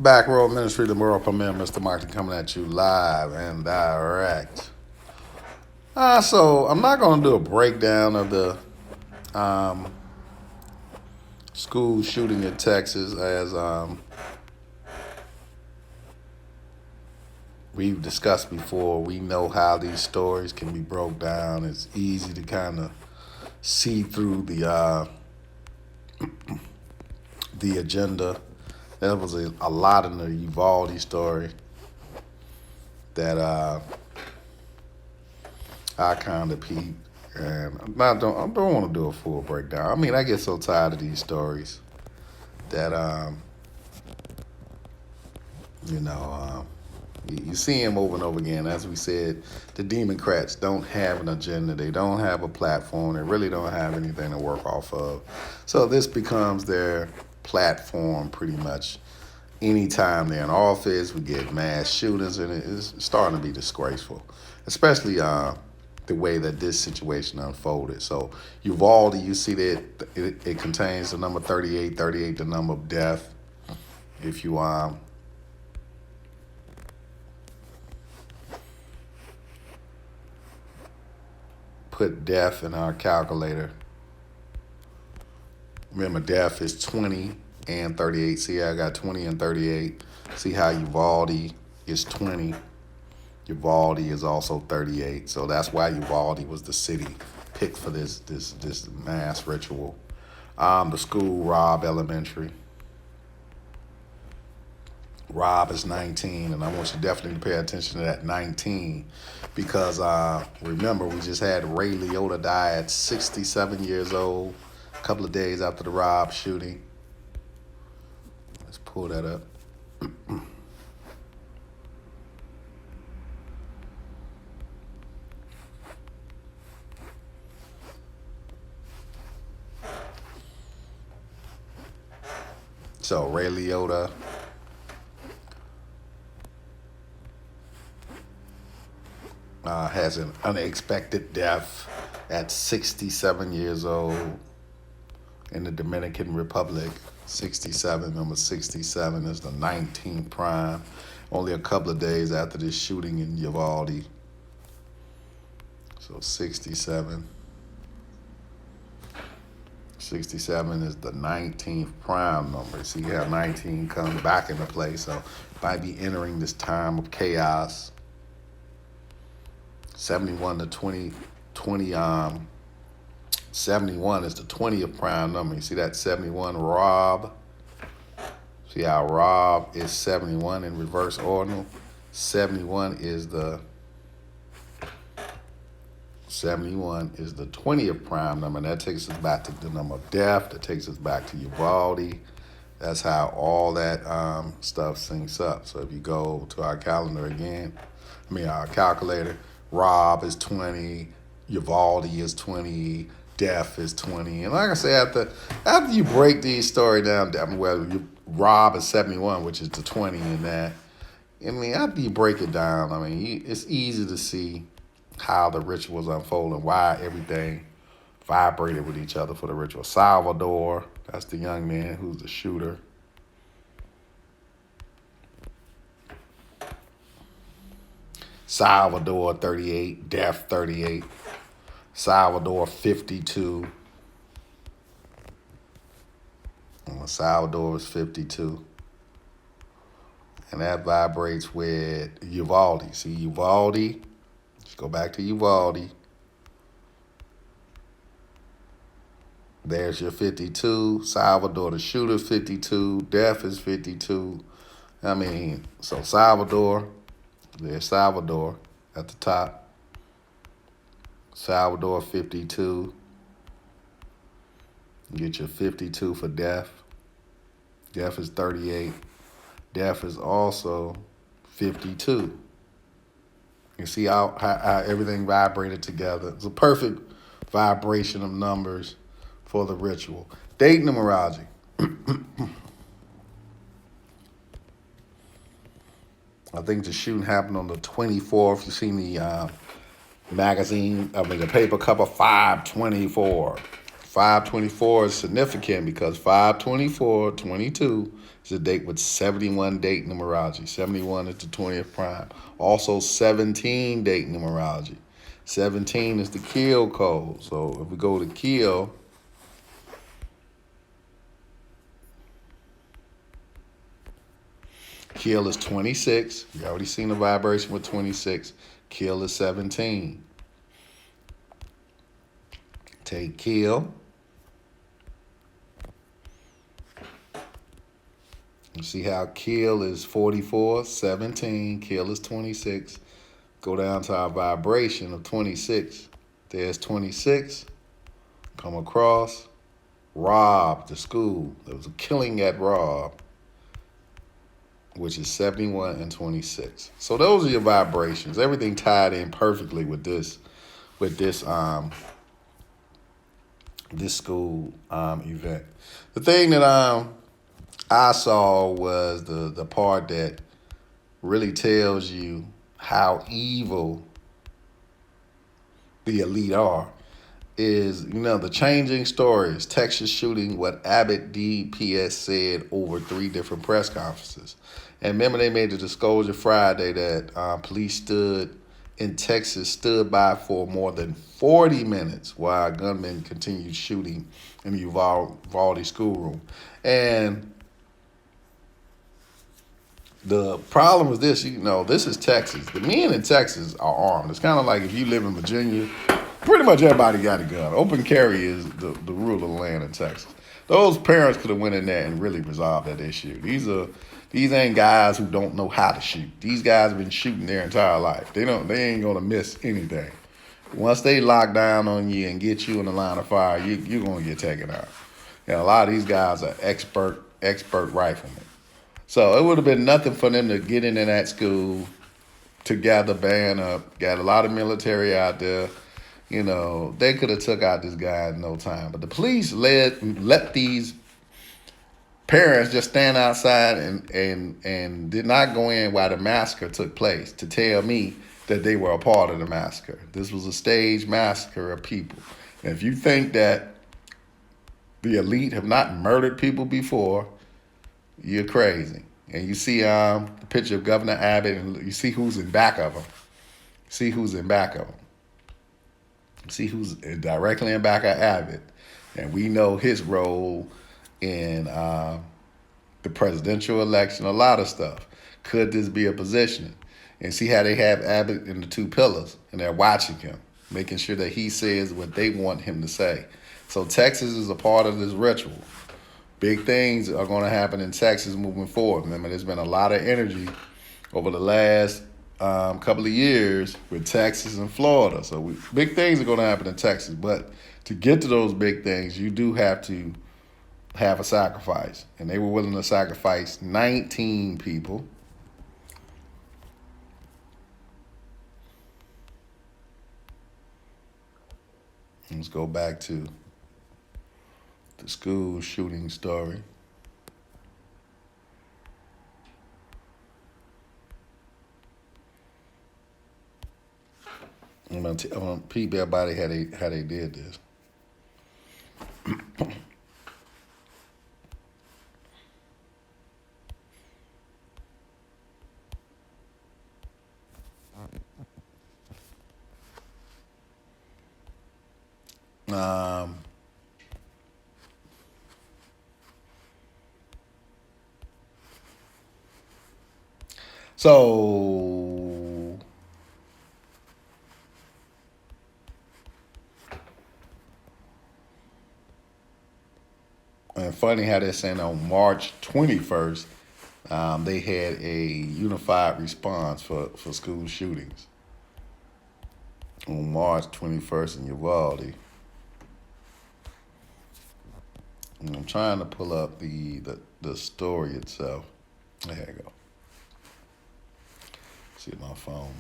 Back Row Ministry, the World Premier, Mr. Martin coming at you live and direct. So I'm not going to do a breakdown of the um, school shooting in Texas as we've discussed before. We know how these stories can be broke down. It's easy to kind of see through the agenda. There was a lot in the Uvalde story that I kind of peeped, and I don't want to do a full breakdown. I mean, I get so tired of these stories that you know you see them over and over again. As we said, the demoncrats don't have an agenda. They don't have a platform. They really don't have anything to work off of. So this becomes their platform pretty much. Anytime they're in office, we get mass shootings, and it's starting to be disgraceful, especially the way that this situation unfolded. So Uvalde, you see that it contains the number 38, 38, the number of death. If you put death in our calculator, remember death is 20 and 38. See, I got 20 and 38. See how Uvalde is 20. Uvalde is also 38. So that's why Uvalde was the city picked for this mass ritual. The school, Robb Elementary. Robb is 19, and I want you definitely to pay attention to that 19 because remember, we just had Ray Liotta die at 67 years old a couple of days after the Robb shooting. Let's pull that up. So Ray Liotta has an unexpected death at 67 years old in the Dominican Republic. 67, number 67 is the 19th prime. Only a couple of days after this shooting in Uvalde. So 67. 67 is the 19th prime number. See how 19 comes back into play. So might be entering this time of chaos. 71 to 20, 71 is the 20th prime number. You see that 71, Robb? See how Robb is 71 in reverse ordinal? 71 is the 20th prime number, and that takes us back to the number of death. That takes us back to Uvalde. That's how all that stuff syncs up. So if you go to our calendar again, our calculator, Robb is 20, Uvalde is 20, death is 20. And like I say, after you break these stories down, Robb is 71, which is the 20 in that. After you break it down, it's easy to see how the rituals unfold and why everything vibrated with each other for the ritual. Salvador, that's the young man who's the shooter. Salvador 38, death 38. Salvador 52. Salvador is 52. And that vibrates with Uvalde. See, Uvalde, let's go back to Uvalde. There's your 52. Salvador, the shooter, 52. Death is 52. So Salvador, there's Salvador at the top. Salvador 52. Get your 52 for death. Death is 38. Death is also 52. You see how everything vibrated together. It's a perfect vibration of numbers for the ritual. Date numerology. I think the shooting happened on the 24th. You seen the magazine, the paper cover, 524. 524 is significant because 5/24/22 is a date with 71 date numerology. 71 is the 20th prime. Also 17 date numerology. 17 is the kill code. So if we go to kill, kill is 26. You already seen the vibration with 26. Kill is 17. Take kill. You see how kill is 44, 17, kill is 26. Go down to our vibration of 26. There's 26. Come across. Rob, the school. There was a killing at Rob, which is 71 and 26. So those are your vibrations. Everything tied in perfectly with this this school event. The thing that I saw was the part that really tells you how evil the elite are is, the changing stories, Texas shooting, what Abbott DPS said over 3 different press conferences. And remember, they made the disclosure Friday that police stood by for more than 40 minutes while gunmen continued shooting in the Uvalde schoolroom. And the problem is this, this is Texas. The men in Texas are armed. It's kind of like if you live in Virginia, pretty much everybody got a gun. Open carry is the rule of the land in Texas. Those parents could have went in there and really resolved that issue. These ain't guys who don't know how to shoot. These guys have been shooting their entire life. They ain't gonna miss anything. Once they lock down on you and get you in the line of fire, you're gonna get taken out. And a lot of these guys are expert riflemen. So it would have been nothing for them to get into that school, to gather band up, got a lot of military out there. They could have took out this guy in no time. But the police let these parents just stand outside and did not go in while the massacre took place to tell me that they were a part of the massacre. This was a staged massacre of people. And if you think that the elite have not murdered people before, you're crazy. And you see the picture of Governor Abbott, and you see who's in back of him. See who's directly in back of Abbott. And we know his role in the presidential election, a lot of stuff. Could this be a positioning? And see how they have Abbott in the 2 pillars, and they're watching him, making sure that he says what they want him to say. So Texas is a part of this ritual. Big things are going to happen in Texas moving forward. Remember, there's been a lot of energy over the last couple of years with Texas and Florida. So big things are going to happen in Texas. But to get to those big things, you do have to have a sacrifice. And they were willing to sacrifice 19 people. Let's go back to the school shooting story. I'm gonna peep everybody how they did this. So and funny how they're saying on March 21st, they had a unified response for school shootings. On March 21st in Uvalde. And I'm trying to pull up the story itself. There you go. See my phone.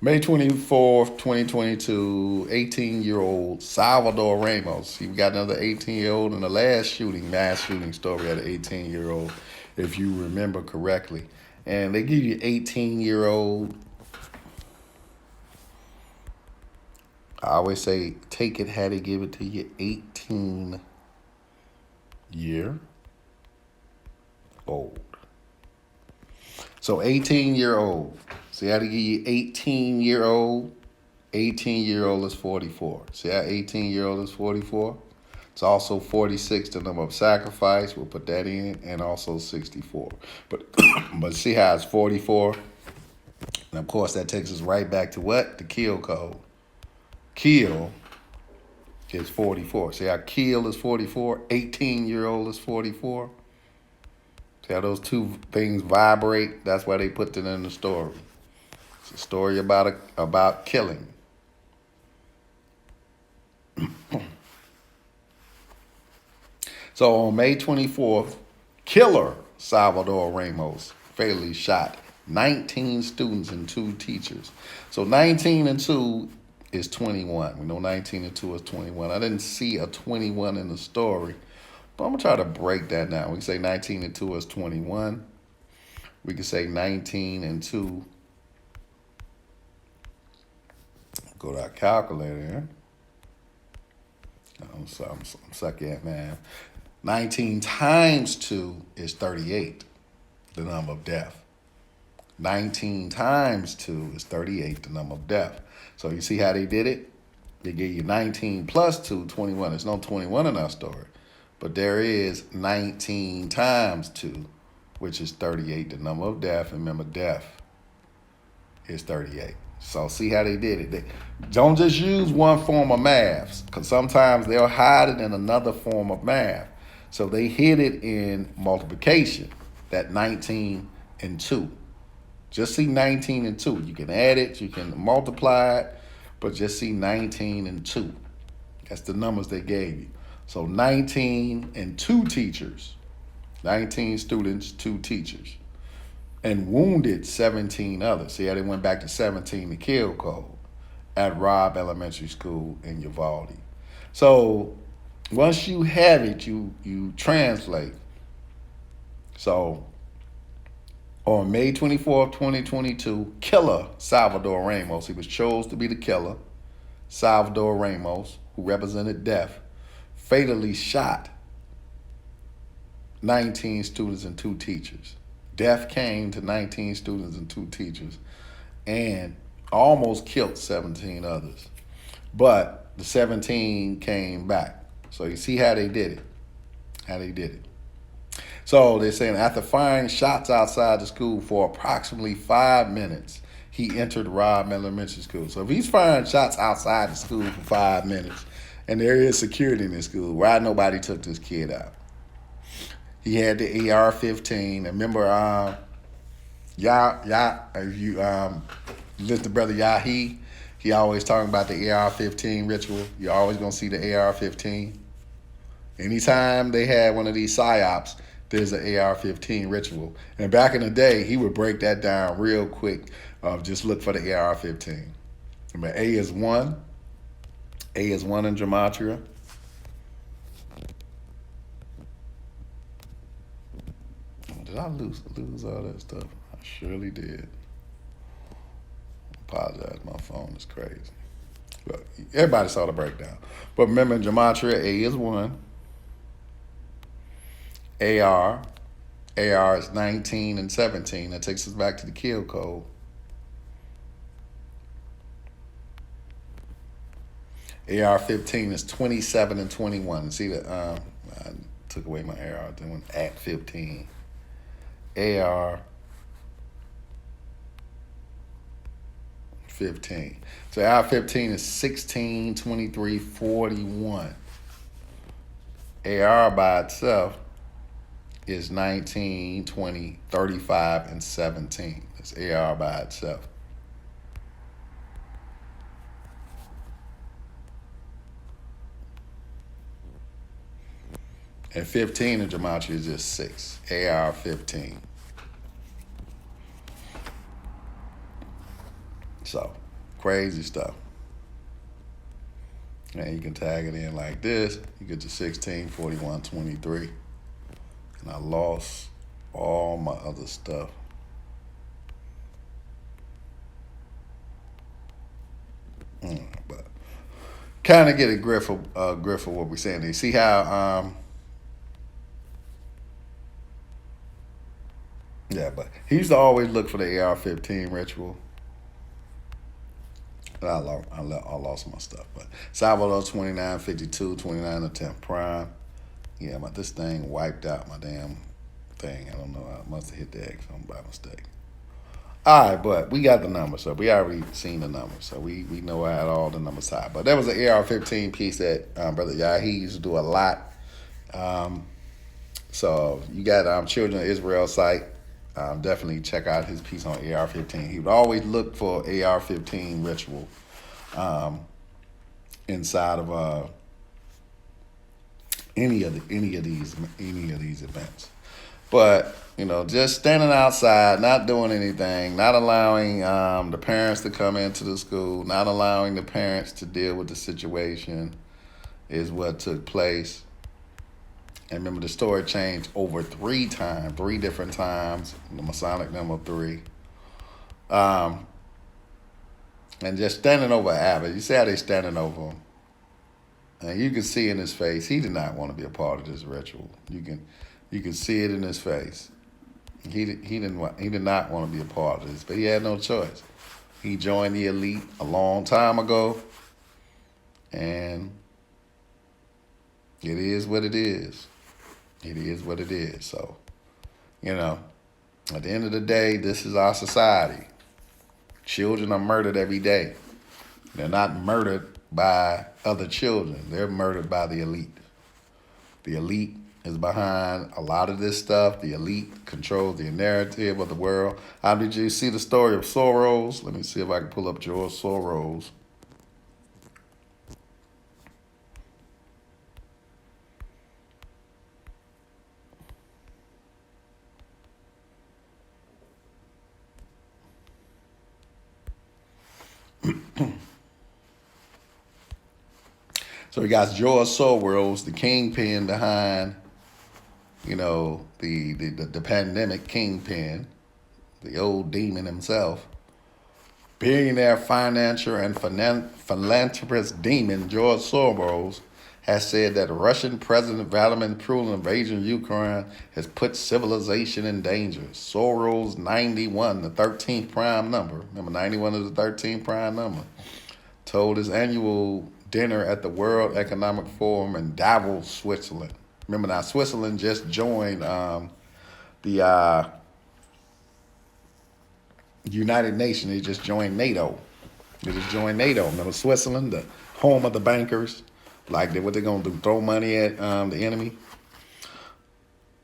May 24th, 2022, 18-year-old Salvador Ramos. See, we got another 18-year-old in the last mass shooting story at an 18-year-old, if you remember correctly. And they give you 18-year-old I always say take it how they give it to you, 18-year old. So 18-year-old. See how they give you 18-year-old? 18-year-old is 44. See how 18-year-old is 44? It's also 46, the number of sacrifice. We'll put that in, and also 64. But but see how it's 44? And of course, that takes us right back to what? The kill code. Kill is 44. See how kill is 44? 18-year-old is 44. See how those two things vibrate? That's why they put it in the story. It's a story about killing. So on May 24th, killer Salvador Ramos fatally shot 19 students and 2 teachers. So 19 and 2 is 21. We know 19 and 2 is 21. I didn't see a 21 in the story, but I'm going to try to break that down. We can say 19 and 2 is 21. We can say 19 and 2. Go to our calculator here. I'm sucky at math. 19 times 2 is 38, the number of death. 19 times 2 is 38, the number of death. So you see how they did it? They gave you 19 plus 2, 21. There's no 21 in our story. But there is 19 times 2, which is 38, the number of death. And remember, death is 38. So see how they did it. They don't just use one form of math, because sometimes they'll hide it in another form of math. So they hid it in multiplication, that 19 and 2. Just see 19 and 2. You can add it, you can multiply it, but just see 19 and 2. That's the numbers they gave you. So 19 and 2 teachers, 19 students, 2 teachers, and wounded 17 others. See how they went back to 17, the kill code, at Robb Elementary School in Uvalde. So once you have it, you translate. So on May 24th, 2022, killer Salvador Ramos, he was chosen to be the killer, Salvador Ramos, who represented death, fatally shot 19 students and 2 teachers. Death came to 19 students and 2 teachers and almost killed 17 others. But the 17 came back. So you see how they did it. So they're saying after firing shots outside the school for approximately 5 minutes, he entered Robb Elementary School. So if he's firing shots outside the school for 5 minutes and there is security in the school, why nobody took this kid out? He had the AR-15. And remember, if you listen to Brother Yahi, he always talking about the AR-15 ritual. You're always going to see the AR-15. Anytime they had one of these PSYOPs, there's an AR-15 ritual. And back in the day, he would break that down real quick. Just look for the AR-15. Remember, A is 1. A is 1 in gematria. Did I lose all that stuff? I surely did. Apologize, my phone is crazy. But everybody saw the breakdown. But remember, in gematria, A is 1. AR is 19 and 17. That takes us back to the kill code. AR-15 is 27 and 21. See that? I took away my AR. Then went at 15. AR-15. So AR-15 is 16, 23, 41. AR by itself is 19, 20, 35, and 17. That's AR by itself. And 15 in gematria is just 6. AR-15. So, crazy stuff. And you can tag it in like this. You get to 16, 41, 23. And I lost all my other stuff. But kind of get a grip of what we're saying. You see how yeah, but he used to always look for the AR-15 ritual. I lost my stuff, but Salvador 2952, 29 to 10 prime. Yeah, this thing wiped out my damn thing. I don't know. I must have hit the X by mistake. All right, but we got the number, so we already seen the number, so we know I had all the numbers high. But that was an AR-15 piece that Brother Yahi used to do a lot. Um, so you got Children of Israel site. Definitely check out his piece on AR-15. He would always look for AR-15 ritual um, inside of any of these events. But just standing outside, not doing anything, not allowing the parents to come into the school, not allowing the parents to deal with the situation, is what took place. And remember, the story changed over three different times. The Masonic number 3. And just standing over Abbott. You see how they standing over him. And you can see in his face, he did not want to be a part of this ritual. You can see it in his face. He did not want to be a part of this, but he had no choice. He joined the elite a long time ago, and it is what it is. It is what it is. So, at the end of the day, this is our society. Children are murdered every day. They're not murdered by other children. They're murdered by the elite. The elite is behind a lot of this stuff. The elite controls the narrative of the world. How did you see the story of Soros? Let me see if I can pull up George Soros. So we got George Soros, the kingpin behind, the pandemic kingpin, the old demon himself. Billionaire financier and philanthropist demon George Soros has said that Russian President Vladimir Putin's invasion of Ukraine has put civilization in danger. Soros 91, the 13th prime number, remember 91 is the 13th prime number, told his annual dinner at the World Economic Forum in Davos, Switzerland. Remember now, Switzerland just joined the United Nations. They just joined NATO. Remember Switzerland, the home of the bankers? Like what they're going to do, throw money at the enemy?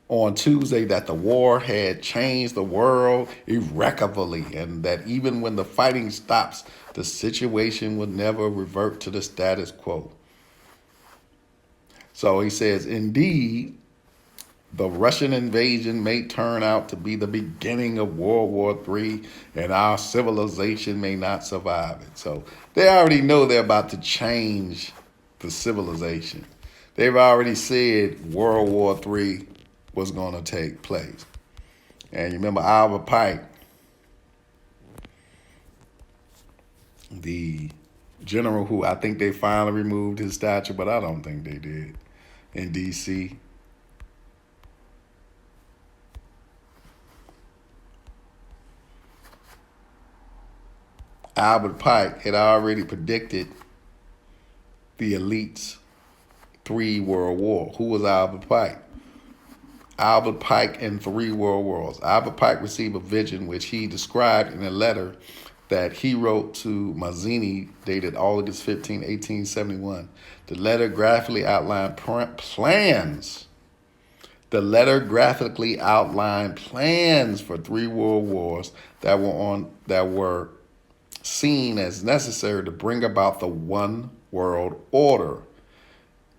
On Tuesday, that the war had changed the world irrecoverably, and that even when the fighting stops, the situation would never revert to the status quo. So he says, indeed, the Russian invasion may turn out to be the beginning of World War III, and our civilization may not survive it. So they already know they're about to change the civilization. They've already said World War III was going to take place. And you remember Albert Pike, the general who I think they finally removed his statue, but I don't think they did, in D.C. Albert Pike had already predicted the elite's 3 world war. Who was Albert Pike? Albert Pike and 3 world wars. Albert Pike received a vision which he described in a letter that he wrote to Mazzini, dated August 15, 1871. The letter graphically outlined plans. The letter graphically outlined plans for 3 world wars that were seen as necessary to bring about the one world order.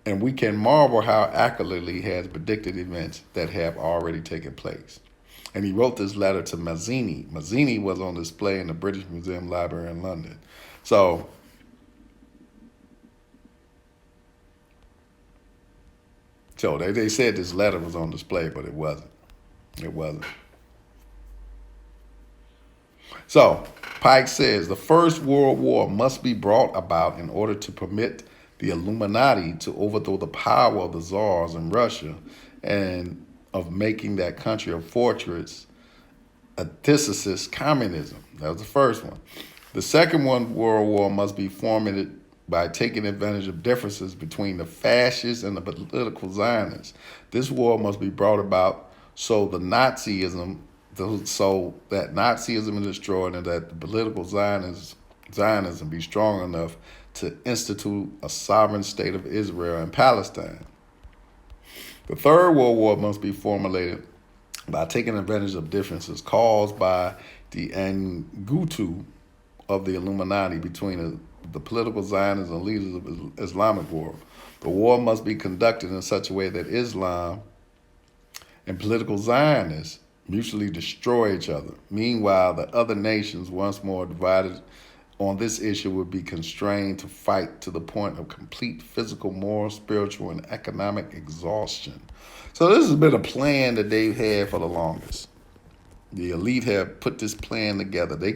And we can marvel how accurately he has predicted events that have already taken place. And he wrote this letter to Mazzini. Mazzini was on display in the British Museum Library in London. So they said this letter was on display, but it wasn't. It wasn't. So Pike says the First World War must be brought about in order to permit the Illuminati to overthrow the power of the czars in Russia and of making that country a fortress, antithesis communism. That was the first one. The second one, World War, must be fomented by taking advantage of differences between the fascists and the political Zionists. This war must be brought about so that Nazism is destroyed and that the political Zionism be strong enough to institute a sovereign state of Israel and Palestine. The third World War must be formulated by taking advantage of differences caused by the Angutu of the Illuminati between the political Zionists and leaders of the Islamic world. The war must be conducted in such a way that Islam and political Zionists mutually destroy each other. Meanwhile, the other nations, once more divided on this issue, would be constrained to fight to the point of complete physical, moral, spiritual, and economic exhaustion. So this has been a plan that they've had for the longest. The elite have put this plan together. They